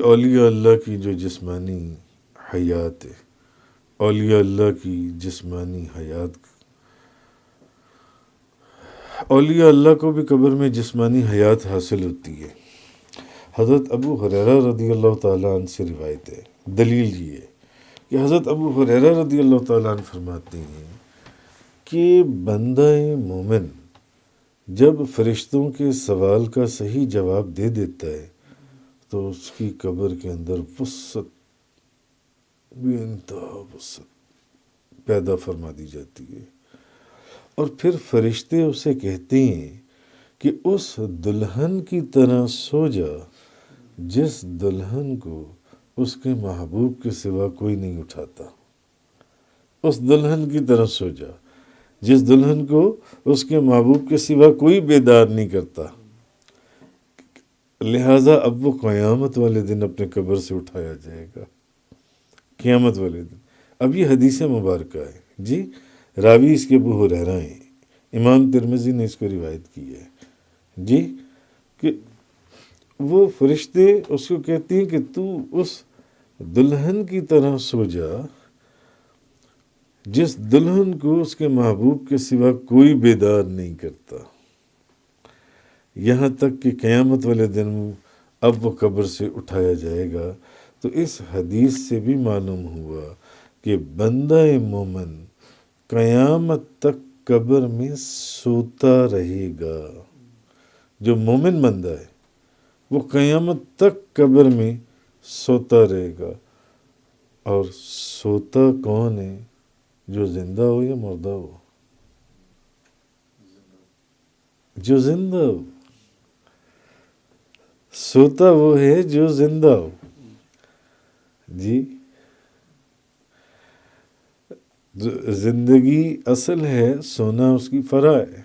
اولیاء اللہ کی جو جسمانی حیات ہے، اولیاء اللہ کی جسمانی حیات، اولیاء اللہ کو بھی قبر میں جسمانی حیات حاصل ہوتی ہے۔ حضرت ابو ہریرہ رضی اللہ تعالیٰ عنہ سے روایت ہے، دلیل یہ ہے کہ حضرت ابو ہریرہ رضی اللہ تعالیٰ عنہ فرماتے ہیں کہ بندہ مومن جب فرشتوں کے سوال کا صحیح جواب دے دیتا ہے تو اس کی قبر کے اندر وسعت، بے انتہا وسعت پیدا فرما دی جاتی ہے، اور پھر فرشتے اسے کہتے ہیں کہ اس دلہن کی طرح سو جا جس دلہن کو اس کے محبوب کے سوا کوئی نہیں اٹھاتا۔ اس دلہن کی طرح سو جا جس دلہن کو اس کے محبوب کے سوا کوئی بیدار نہیں کرتا، لہٰذا اب وہ قیامت والے دن اپنے قبر سے اٹھایا جائے گا، قیامت والے دن۔ اب یہ حدیث مبارکہ ہے جی، راوی اس کے ابو ہریرہ ہیں، امام ترمذی نے اس کو روایت کی ہے جی، کہ وہ فرشتے اس کو کہتے ہیں کہ تو اس دلہن کی طرح سو جا جس دلہن کو اس کے محبوب کے سوا کوئی بیدار نہیں کرتا، یہاں تک کہ قیامت والے دن اب وہ قبر سے اٹھایا جائے گا۔ تو اس حدیث سے بھی معلوم ہوا کہ بندہ مومن قیامت تک قبر میں سوتا رہے گا۔ جو مومن بندہ ہے وہ قیامت تک قبر میں سوتا رہے گا۔ اور سوتا کون ہے؟ جو زندہ ہو یا مردہ ہو؟ جو زندہ ہو۔ سوتا وہ ہے جو زندہ ہو جی۔ زندگی اصل ہے، سونا اس کی فرع ہے۔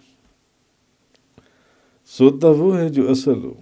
سوتا وہ ہے جو اصل ہو۔